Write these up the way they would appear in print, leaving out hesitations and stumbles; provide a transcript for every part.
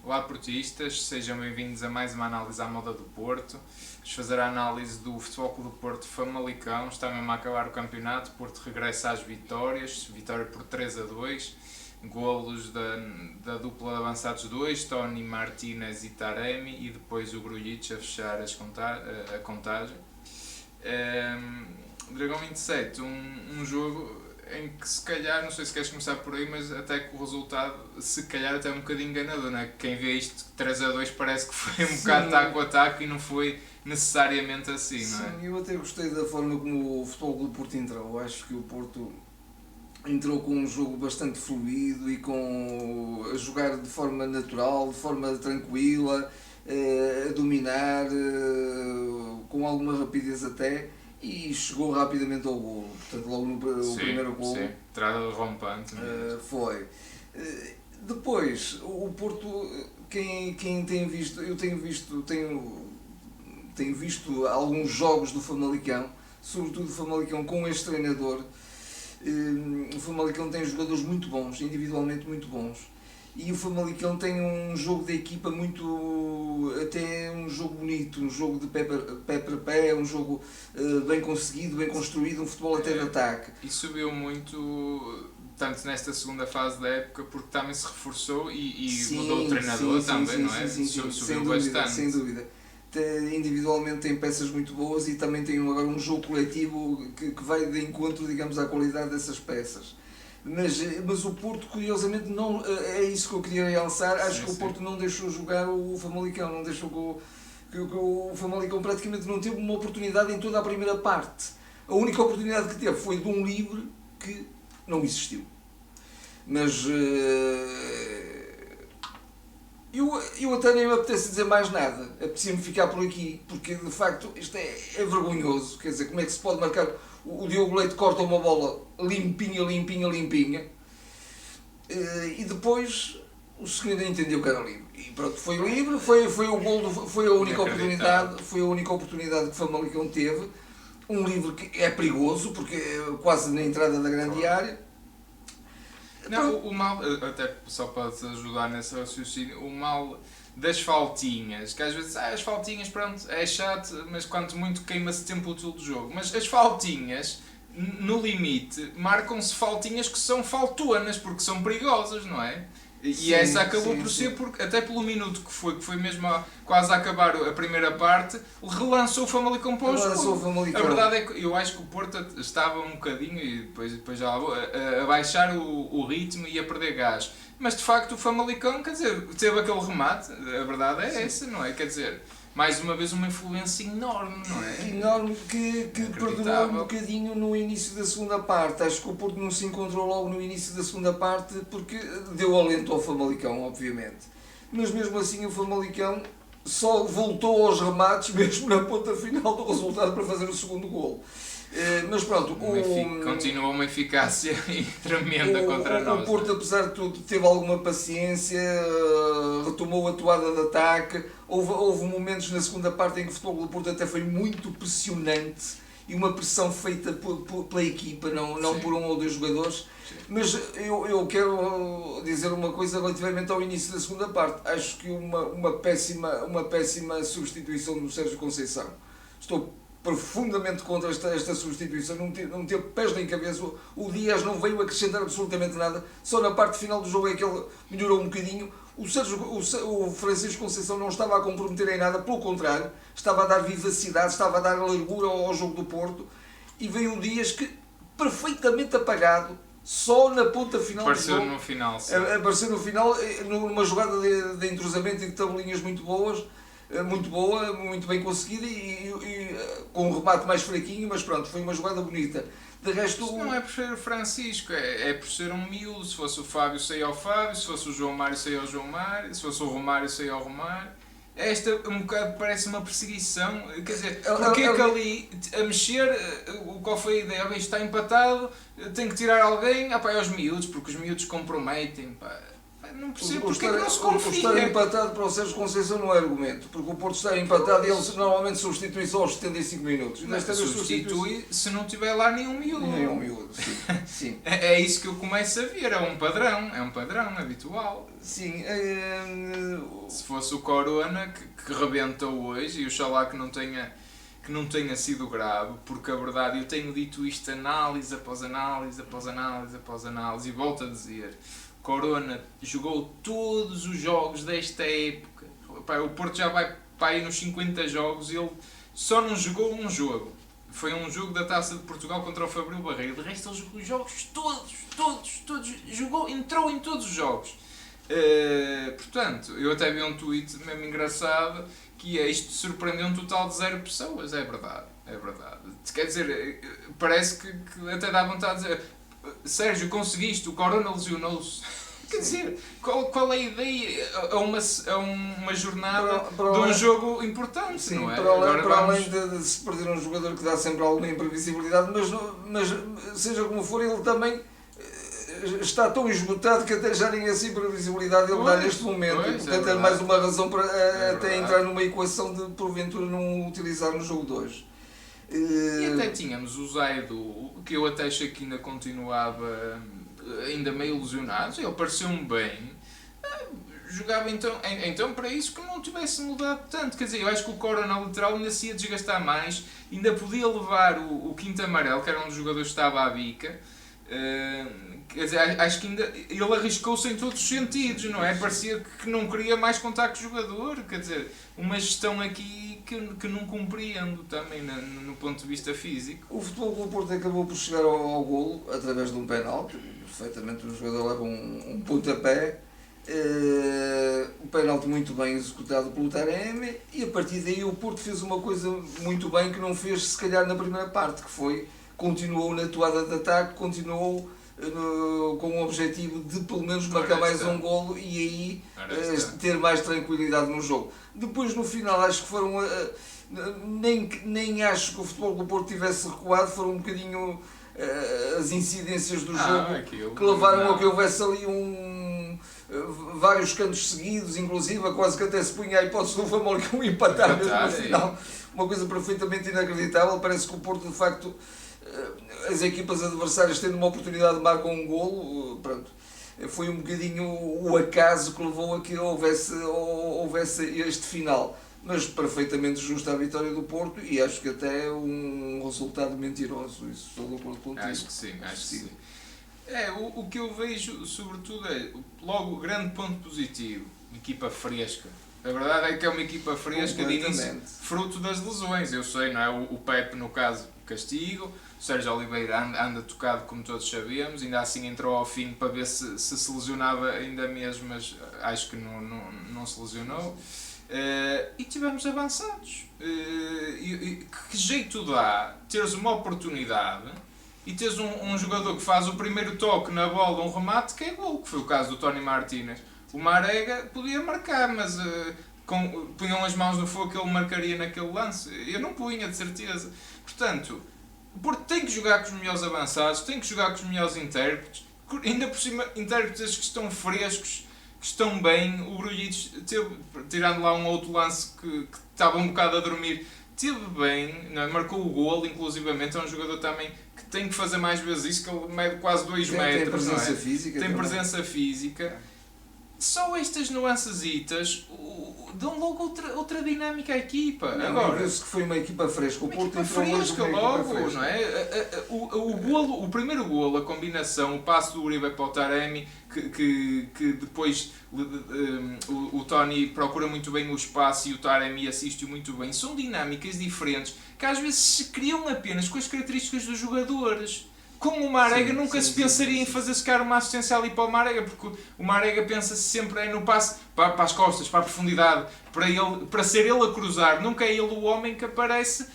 Olá portistas, sejam bem-vindos a mais uma análise à moda do Porto. Vamos fazer a análise do Futebol Clube do Porto Famalicão. Está mesmo a acabar o campeonato, Porto regressa às vitórias, vitória por 3-2, golos da dupla de avançados 2, Tony, Martínez e Taremi, e depois o Grujic a fechar a contagem. Dragão 27, um jogo em que se calhar, não sei se queres começar por aí, mas até que o resultado, se calhar até é um bocadinho enganador, não é? Quem vê isto 3-2 parece que foi um bocado taco a taco e não foi necessariamente assim, não é? Sim, eu até gostei da forma como o Futebol do Porto entrou. Acho que o Porto entrou com um jogo bastante fluido e a jogar de forma natural, de forma tranquila, a dominar, com alguma rapidez até, e chegou rapidamente ao golo. Portanto, logo no primeiro golo. Sim, entrada rompante. Foi. Depois, o Porto, quem tem visto, tenho visto alguns jogos do Famalicão, sobretudo o Famalicão com este treinador. O Famalicão tem jogadores muito bons, individualmente muito bons, e o Famalicão tem um jogo de equipa até um jogo bonito, um jogo de pé para pé, um jogo bem conseguido, bem construído, um futebol até de ataque. E subiu muito, tanto nesta segunda fase da época, porque também se reforçou e mudou o treinador também, não é? Subiu bastante. Sem dúvida. Individualmente tem peças muito boas e também tem agora um jogo coletivo que vai de encontro, digamos, à qualidade dessas peças. Mas o Porto, curiosamente, não, é isso que eu queria realçar. Acho que o Porto não deixou jogar o Famalicão, não deixou que o Famalicão praticamente não teve uma oportunidade em toda a primeira parte. A única oportunidade que teve foi de um livre que não existiu. Mas eu até nem me apetece dizer mais nada, apetecia-me ficar por aqui, porque de facto isto é vergonhoso. Quer dizer, como é que se pode marcar? O Diogo Leite corta uma bola limpinha, e depois o senhor entendeu que era livre. E pronto, foi livre, foi o gol, foi a única oportunidade que o Famalicão teve. Um livre que é perigoso, porque é quase na entrada da grande área. Não, o mal, até só para te ajudar nesse raciocínio, o mal das faltinhas, que às vezes as faltinhas, pronto, é chato, mas quanto muito queima-se tempo útil do jogo. Mas as faltinhas, no limite, marcam-se faltinhas que são faltonas, porque são perigosas, não é? E essa acabou por ser, porque, até pelo minuto que foi mesmo quase a acabar a primeira parte, relançou o Famalicão para o jogo. A verdade é que eu acho que o Porto estava um bocadinho, e depois já a baixar o ritmo e a perder gás. Mas de facto o Famalicão, quer dizer, teve aquele remate, a verdade é essa, não é? Quer dizer, mais uma vez uma influência enorme, não é? Enorme, que perdurou um bocadinho no início da segunda parte. Acho que o Porto não se encontrou logo no início da segunda parte, porque deu alento ao Famalicão, obviamente. Mas mesmo assim o Famalicão só voltou aos remates mesmo na ponta final do resultado para fazer o segundo golo. Mas pronto, continua uma eficácia tremenda contra nós. O Porto, apesar de tudo, teve alguma paciência, retomou a toada de ataque. Houve momentos na segunda parte em que o Futebol do Porto até foi muito pressionante, e uma pressão feita pela equipa, não por um ou dois jogadores. Sim. Mas eu quero dizer uma coisa relativamente ao início da segunda parte. Acho que uma péssima substituição do Sérgio Conceição. Estou profundamente contra esta substituição, não teve pés nem cabeça. O Dias não veio acrescentar absolutamente nada, só na parte final do jogo é que ele melhorou um bocadinho. O Francisco Conceição não estava a comprometer em nada, pelo contrário, estava a dar vivacidade, estava a dar largura ao jogo do Porto, e veio o Dias que, perfeitamente apagado, só na ponta final apareceu do jogo. No final, sim. Apareceu no final, numa jogada de entrosamento e de tabelinhas muito boa, muito bem conseguida, e com um remate mais fraquinho, mas pronto, foi uma jogada bonita. De resto, isto não é por ser o Francisco, é por ser um miúdo. Se fosse o Fábio, saía ao Fábio; se fosse o João Mário, saía ao João Mário; se fosse o Romário, saía ao Romário. Esta um bocado parece uma perseguição, quer dizer, porque é que ali a mexer, qual foi a ideia? Isto está empatado, tem que tirar alguém, é aos miúdos, porque os miúdos comprometem, pá. Não percebo porque é que não se confia. O estar empatado para o Sérgio Conceição não é argumento, porque o Porto está empatado e ele normalmente substitui só aos 75 minutos. Mas substitui se não tiver lá nenhum miúdo. Nenhum miúdo, sim. Sim. É isso que eu começo a ver, é um padrão habitual. Sim. Se fosse o Corona que rebentou hoje, e oxalá que não tenha sido grave, porque a verdade, eu tenho dito isto análise após análise, e volto a dizer, Corona jogou todos os jogos desta época. O Porto já vai para aí nos 50 jogos e ele só não jogou um jogo. Foi um jogo da Taça de Portugal contra o Fabril Barreiro. De resto ele jogou os jogos todos. Entrou em todos os jogos. Portanto, eu até vi um tweet mesmo engraçado que isto surpreendeu um total de 0 pessoas. É verdade. Quer dizer, parece que até dá vontade de dizer: Sérgio, conseguiste, o Corona lesionou-se. Quer dizer, qual é a ideia? É uma jornada de um jogo importante, sim, não é? Para além de se perder um jogador que dá sempre alguma imprevisibilidade, mas seja como for, ele também está tão esgotado que até já nem essa imprevisibilidade ele dá neste momento. Portanto, é mais uma razão para até entrar numa equação de porventura não utilizar no jogo de hoje. E até tínhamos o Zaido, que eu até achei que ainda continuava ainda meio lesionado, ele pareceu-me bem. Jogava então para isso que não tivesse mudado tanto. Quer dizer, eu acho que o Corona lateral ainda se ia desgastar mais, ainda podia levar o quinto amarelo, que era um dos jogadores que estava à bica. Quer dizer, acho que ainda ele arriscou-se em todos os sentidos, não é? Parecia que não queria mais contacto com o jogador. Quer dizer, uma gestão aqui que não compreendo também no ponto de vista físico. O Futebol Clube do Porto acabou por chegar ao golo através de um penalti. Perfeitamente o jogador leva um pontapé. Um penalti muito bem executado pelo Taremi, e a partir daí o Porto fez uma coisa muito bem que não fez se calhar na primeira parte, que foi, continuou na toada de ataque, continuou com o objetivo de pelo menos marcar mais um golo e aí ter mais tranquilidade no jogo. Depois no final acho que foram nem acho que o Futebol do Porto tivesse recuado, foram um bocadinho as incidências do jogo que levaram a que houvesse ali vários cantos seguidos, inclusive quase que até se punha a hipótese do Famalicão empatar mesmo no final. Uma coisa perfeitamente inacreditável. Parece que o Porto, de facto, as equipas adversárias tendo uma oportunidade marcam um golo. Pronto. Foi um bocadinho o acaso que levou a que houvesse este final. Mas perfeitamente justa a vitória do Porto, e acho que até um resultado mentiroso. Isso estou de acordo contigo. Acho que sim. O que eu vejo, sobretudo, é logo o grande ponto positivo: equipa fresca. A verdade é que é uma equipa fresca de início, fruto das lesões. Eu sei, não é? O Pepe, no caso, castigo. O Sérgio Oliveira anda tocado, como todos sabemos. Ainda assim entrou ao fim para ver se lesionava ainda mesmo, mas acho que não se lesionou. E tivemos avançados. Que jeito dá teres uma oportunidade e teres um jogador que faz o primeiro toque na bola, um remate, que é gol, que foi o caso do Tony Martínez. O Marega podia marcar, mas punham as mãos no fogo que ele marcaria naquele lance. Eu não punha, de certeza. Portanto, o Porto tem que jogar com os melhores avançados, tem que jogar com os melhores intérpretes, ainda por cima intérpretes que estão frescos, que estão bem. O Grujic, tirando lá um outro lance que estava um bocado a dormir, esteve bem, não é? Marcou o golo, inclusivamente. É um jogador também que tem que fazer mais vezes isso, que ele mede quase 2 metros. Tem presença física. Tem presença física. Só estas nuancesitas dão logo outra dinâmica à equipa. Agora, viu-se que foi uma equipa fresca. O Porto fresca logo, não é? O primeiro golo, a combinação, o passo do Uribe para o Taremi, que depois o Tony procura muito bem o espaço e o Taremi assiste-o muito bem. São dinâmicas diferentes que às vezes se criam apenas com as características dos jogadores. Com o Marega nunca se pensaria em fazer sequer uma assistência ali para o Marega, porque o Marega pensa-se sempre no passe para as costas, para a profundidade, para ser ele a cruzar. Nunca é ele o homem que aparece,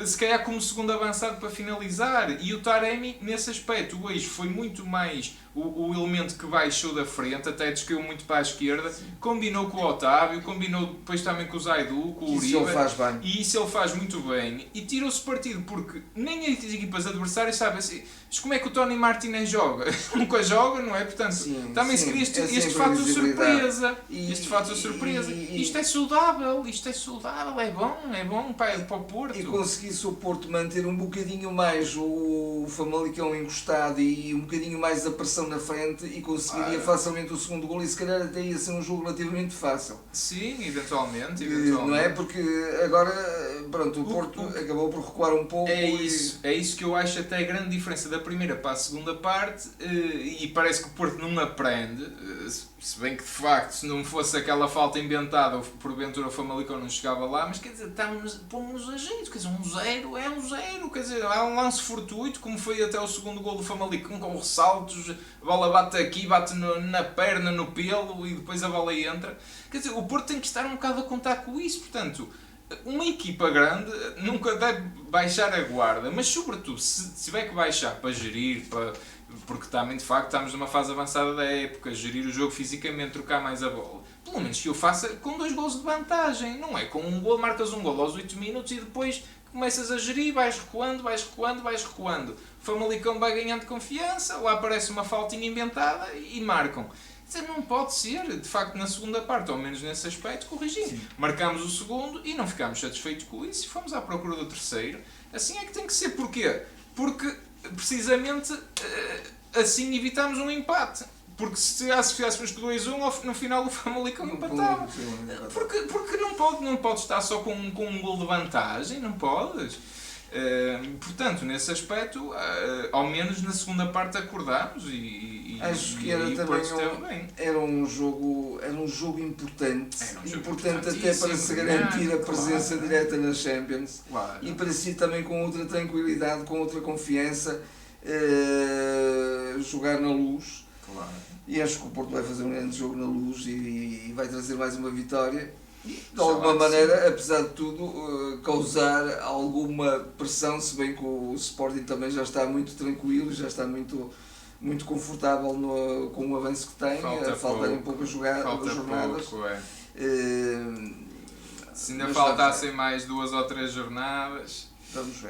se calhar como segundo avançado para finalizar. E o Taremi, nesse aspecto, hoje foi muito mais o elemento que baixou da frente, até descaiu muito para a esquerda, combinou com o Otávio, combinou depois também com o Zaidu, com o Uribe, isso ele faz bem. E isso ele faz muito bem, e tirou-se partido, porque nem as equipas adversárias sabem assim, mas como é que o Tony Martínez joga? Nunca joga, não é? Portanto, também se cria este fator surpresa, isto é saudável, é bom para o Porto. E conseguisse o Porto manter um bocadinho mais o Famalicão encostado e um bocadinho mais a pressão na frente, e conseguiria facilmente o segundo gol, e se calhar até ia ser um jogo relativamente fácil. Sim, eventualmente. Não é? Porque agora, pronto, o Porto acabou por recuar um pouco. É isso que eu acho até a grande diferença da primeira para a segunda parte, e parece que o Porto não aprende, se bem que de facto, se não fosse aquela falta inventada, porventura o Famalicão não chegava lá, mas quer dizer, pomos a jeito, quer dizer, 1-0 é 1-0, quer dizer, há um lance fortuito, como foi até o segundo gol do Famalicão, com ressaltos, a bola bate aqui, bate na perna, no pelo, e depois a bola entra. Quer dizer, o Porto tem que estar um bocado a contar com isso, portanto, uma equipa grande nunca deve baixar a guarda, mas sobretudo se tiver que baixar para gerir, porque também de facto estamos numa fase avançada da época, gerir o jogo fisicamente, trocar mais a bola, pelo menos que o faça com 2 golos de vantagem, não é com um gol, marcas um gol aos 8 minutos e depois começas a gerir, vais recuando. O Famalicão vai ganhando confiança, lá aparece uma faltinha inventada e marcam. Quer dizer, não pode ser, de facto, na segunda parte, ao menos nesse aspecto, corrigindo. Marcámos o segundo e não ficámos satisfeitos com isso e fomos à procura do terceiro. Assim é que tem que ser. Porquê? Porque, precisamente, assim evitámos um empate. Porque se fizéssemos com 2-1, no final o Famalicão empatava. Porque não pode estar só com um gol de vantagem, não podes. Portanto, nesse aspecto, ao menos na segunda parte acordámos e acho que era também era um jogo importante, até para se garantir a presença direta nas Champions, e para si também com outra tranquilidade, com outra confiança, jogar na Luz. E acho que o Porto vai fazer um grande jogo na Luz e vai trazer mais uma vitória. De alguma maneira, apesar de tudo, causar alguma pressão, se bem que o Sporting também já está muito tranquilo, já está muito confortável com o avanço que tem, faltam poucas jornadas. Se ainda faltassem mais 2 ou 3 jornadas,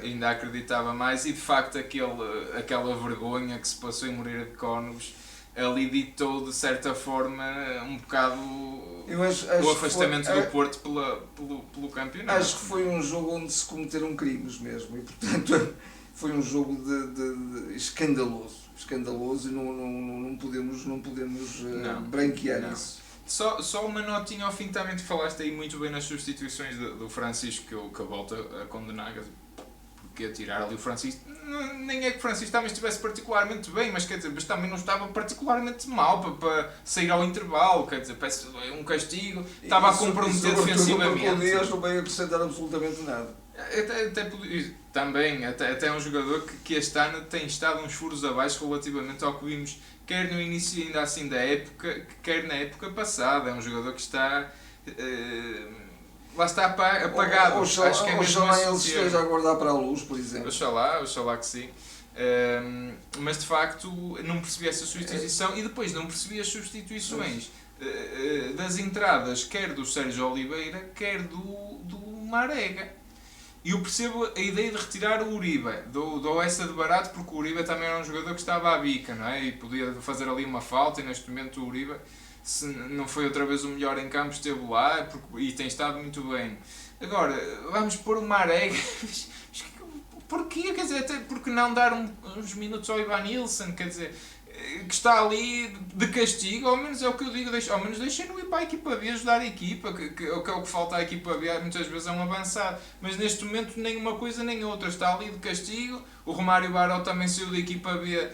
ainda acreditava mais, e de facto aquela vergonha que se passou em Moreira de Cónegos ali ditou de certa forma um bocado o afastamento do Porto pelo campeonato. Acho que foi um jogo onde se cometeram crimes mesmo, e portanto foi um jogo de escandaloso, e não podemos branquear isso. Só uma notinha ao fim, também tu falaste aí muito bem nas substituições do Francisco, que eu volto a condenar, porque a tirar ali o Francisco, nem é que o Francisco também estivesse particularmente bem, mas quer dizer, mas também não estava particularmente mal para sair ao intervalo, quer dizer, parece um castigo, estava a comprometer defensivamente. O Dias não veio acrescentar absolutamente nada. Até é um jogador que este ano tem estado uns furos abaixo relativamente ao que vimos, quer no início ainda assim da época, quer na época passada. É um jogador que está lá está apagado. Acho que é mesmo ele esteja a guardar para a Luz, por exemplo. Oxalá que sim. Mas de facto não percebi essa substituição, e depois não percebi as substituições das entradas, quer do Sérgio Oliveira, quer do Marega. E eu percebo a ideia de retirar o Uribe, dou essa de barato, porque o Uribe também era um jogador que estava à bica, não é? E podia fazer ali uma falta, e neste momento o Uribe, se não foi outra vez o melhor em campo, esteve lá e tem estado muito bem. Agora, vamos pôr o Marega. Porquê? Quer dizer, até porque não dar uns minutos ao Ivan Nilsson, quer dizer, que está ali de castigo, ao menos é o que eu digo, ao menos deixem-no ir para a equipa B ajudar a equipa, que é o que falta à equipa B, muitas vezes é um avançado, mas neste momento nem uma coisa nem outra, está ali de castigo. O Romário Baró também saiu da equipa B,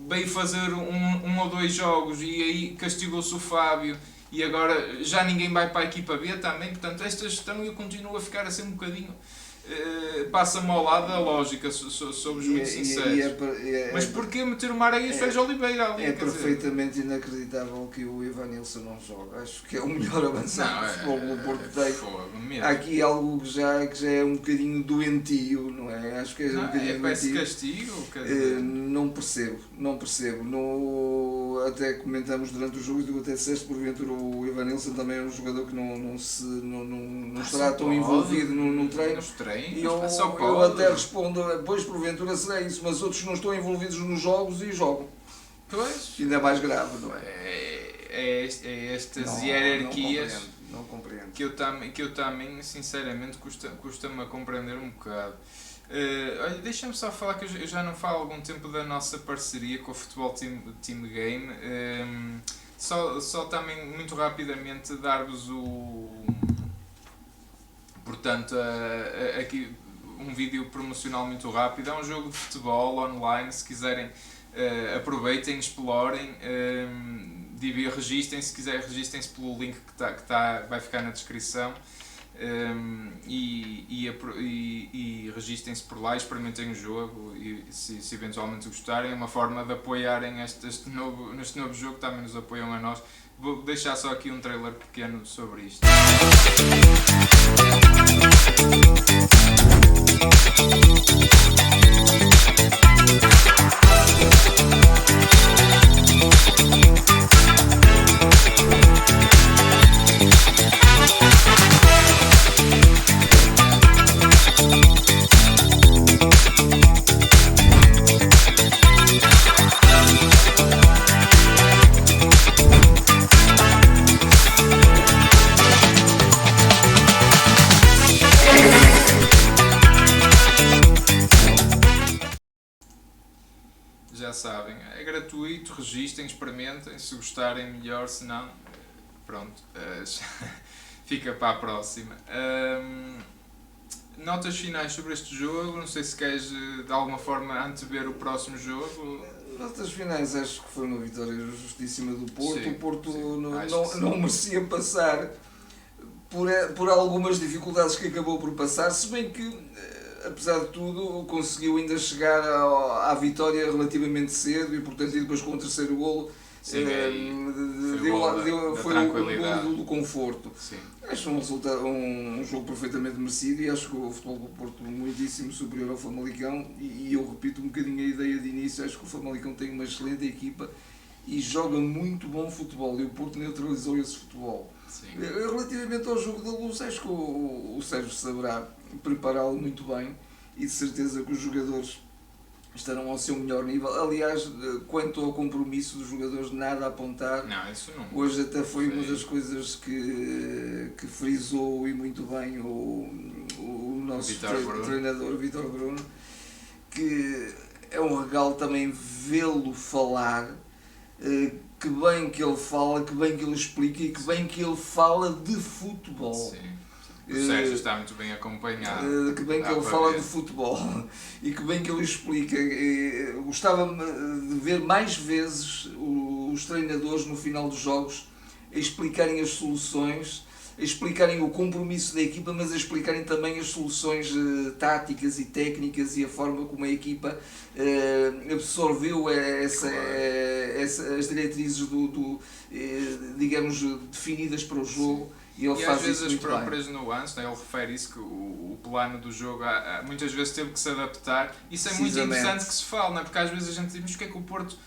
veio fazer um ou 2 jogos e aí castigou-se o Fábio, e agora já ninguém vai para a equipa B também, portanto esta gestão eu continuo a ficar assim um bocadinho passa-me ao lado a lógica, somos muito sinceros. Mas porquê meter o Marega e o Sérgio Oliveira ali? É perfeitamente inacreditável que o Evanilson não joga. Acho que é o melhor avançado que o Futebol Clube do Porto tem. Há aqui algo que já é um bocadinho doentio, não é? Acho que é um bocadinho doentio. Castigo? Não percebo. Até comentamos durante o jogo e tu até disseste, porventura o Evanilson também é um jogador que não estará tão envolvido no treino. E eu até respondo, pois porventura será isso, mas outros não estão envolvidos nos jogos e jogam. Pois. Ainda é mais grave, não é? Estas hierarquias não compreendo. Que eu também sinceramente custa-me a compreender um bocado. Olha, deixa-me só falar que eu já não falo há algum tempo da nossa parceria com o Futebol Team Game. Só também muito rapidamente dar-vos portanto, aqui um vídeo promocional muito rápido. É um jogo de futebol online, se quiserem aproveitem, explorem, registrem-se, se quiserem registrem-se pelo link que vai ficar na descrição. E registrem-se por lá, experimentem o jogo e se eventualmente gostarem, é uma forma de apoiarem neste novo jogo, também nos apoiam a nós. Vou deixar só aqui um trailer pequeno sobre isto. Já sabem, é gratuito, registrem, experimentem, se gostarem melhor, se não, pronto, fica para a próxima. Notas finais sobre este jogo, não sei se queres de alguma forma antever o próximo jogo. Notas finais, acho que foi uma vitória justíssima do Porto. Sim, o Porto sim, não merecia passar por algumas dificuldades que acabou por passar, se bem que, apesar de tudo, conseguiu ainda chegar à vitória relativamente cedo e, portanto, e depois com o terceiro golo, sim, foi o golo do conforto. Sim. Acho um jogo perfeitamente merecido e acho que o Futebol do Porto muitíssimo superior ao Famalicão e eu repito um bocadinho a ideia de início, acho que o Famalicão tem uma excelente equipa e joga muito bom futebol e o Porto neutralizou esse futebol. Sim. Relativamente ao jogo da Luz, acho que o Sérgio saberá prepará-lo muito bem e de certeza que os jogadores estarão ao seu melhor nível. Aliás, quanto ao compromisso dos jogadores, nada a apontar. Não, isso não. Hoje até foi uma das coisas que frisou e muito bem o nosso treinador, Vítor Bruno, que é um regalo também vê-lo falar, que bem que ele fala, que bem que ele explica e que bem que ele fala de futebol. Sim. O Sérgio está muito bem acompanhado. Que bem que ele fala de futebol e que bem que ele explica. Gostava de ver mais vezes os treinadores no final dos jogos a explicarem as soluções, a explicarem o compromisso da equipa, mas a explicarem também as soluções táticas e técnicas e a forma como a equipa absorveu as diretrizes digamos, definidas para o jogo. E às vezes as próprias nuances, né? Ele refere isso, que o plano do jogo muitas vezes teve que se adaptar. Isso é muito interessante que se fala, não é? Porque às vezes a gente diz, mas porque é que o Porto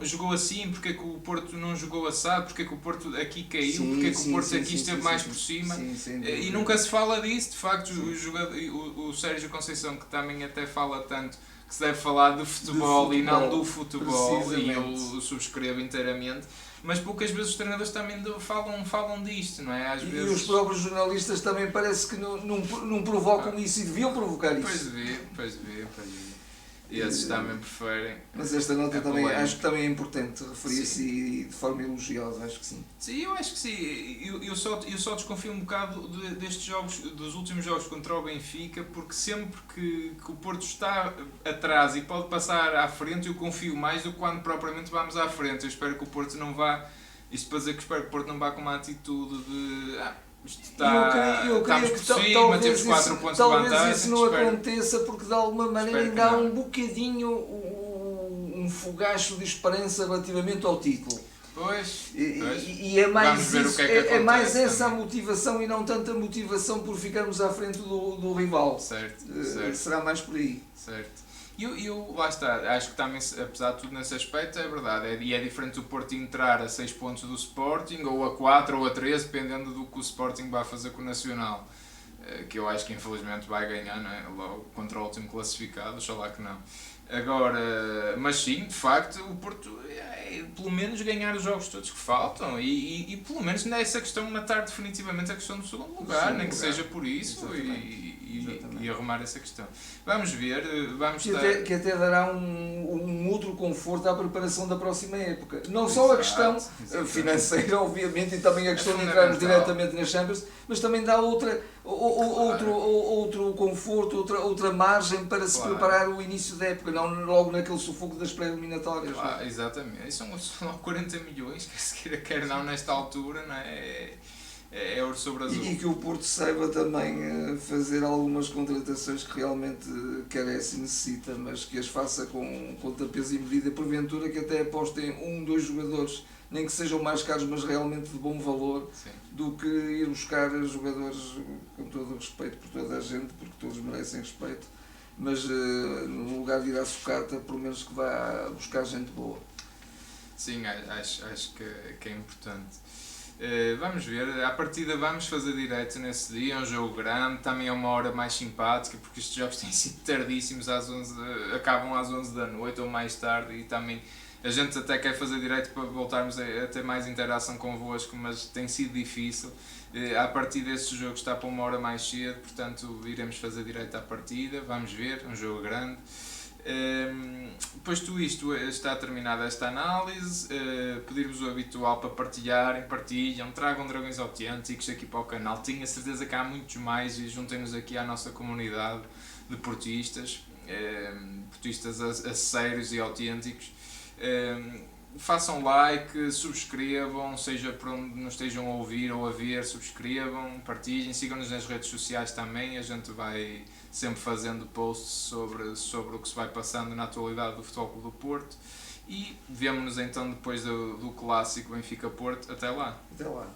jogou assim, porque é que o Porto não jogou assado, porque é que o Porto aqui caiu, porque é que o Porto aqui esteve mais por cima. E nunca se fala disso, de facto, o Sérgio Conceição, que também até fala tanto, que se deve falar de futebol e não do futebol, e eu subscrevo inteiramente. Mas poucas vezes os treinadores também falam disto, não é? Às vezes... E os próprios jornalistas também parece que não provocam isso e deviam provocar isso. Pois vê. E esses também preferem. Mas esta nota também acho que também é importante referir-se e de forma elogiosa, acho que sim. Sim, eu acho que sim. Eu só desconfio um bocado destes jogos, dos últimos jogos contra o Benfica, porque sempre que o Porto está atrás e pode passar à frente, eu confio mais do que quando propriamente vamos à frente. Eu espero que o Porto não vá. Isto para dizer que espero que o Porto não vá com uma atitude de Isto Eu creio estamos que por cima, temos 4 pontos de vantagem. talvez isso não espero. aconteça porque de alguma maneira Espero ainda há que não. um bocadinho um fogacho de esperança relativamente ao título. Pois. E é mais, Vamos ver o que é que é mais acontece essa a também. motivação e não tanta motivação por ficarmos à frente do rival. Certo, Eh, certo. Será mais por aí. Certo. E eu, lá está, acho que também, apesar de tudo nesse aspecto, é verdade. E é diferente o Porto entrar a 6 pontos do Sporting, ou a 4 ou a 13, dependendo do que o Sporting vai fazer com o Nacional. Que eu acho que infelizmente vai ganhar, não é? Logo contra o último classificado, oxalá que não. Agora, mas sim, de facto, o Porto pelo menos ganhar os jogos todos que faltam e pelo menos nessa questão matar definitivamente a questão do segundo lugar, nem que seja por isso e arrumar essa questão. Vamos ver, vamos estar... Que até dará um outro conforto à preparação da próxima época. Não só a questão financeira, obviamente, e também a questão de entrarmos diretamente nas Champions, mas também dá outro conforto, outra margem para se preparar o início da época, não logo naquele sufoco das pré-eliminatórias. Claro, exatamente. E são 40 milhões, quer não nesta altura, não é? É ouro sobre azul. E que o Porto saiba também fazer algumas contratações que realmente carece e necessita, mas que as faça com pontapés e medida, porventura que até apostem 2 jogadores, nem que sejam mais caros, mas realmente de bom valor, sim, do que ir buscar jogadores, com todo o respeito por toda a gente, porque todos merecem respeito, mas no lugar de ir à sucata, pelo menos que vá buscar gente boa. Sim, acho que é importante. Vamos ver, à partida vamos fazer direto nesse dia, é um jogo grande, também é uma hora mais simpática, porque estes jogos têm sido tardíssimos, acabam às 11 da noite ou mais tarde, e também a gente até quer fazer direto para voltarmos a ter mais interação convosco, mas tem sido difícil. À partida este jogo está para uma hora mais cedo, portanto iremos fazer direto à partida, vamos ver, um jogo grande. Posto isto, está terminada esta análise. Pedir-vos o habitual para partilhem, tragam dragões autênticos aqui para o canal. Tenho a certeza que há muitos mais e juntem-nos aqui à nossa comunidade de portistas, portistas a sérios e autênticos. Façam like, subscrevam, seja por onde nos estejam a ouvir ou a ver, subscrevam, partilhem, sigam-nos nas redes sociais também, a gente vai sempre fazendo posts sobre o que se vai passando na atualidade do Futebol Clube do Porto e vemo-nos então depois do clássico Benfica-Porto. Até lá! Até lá!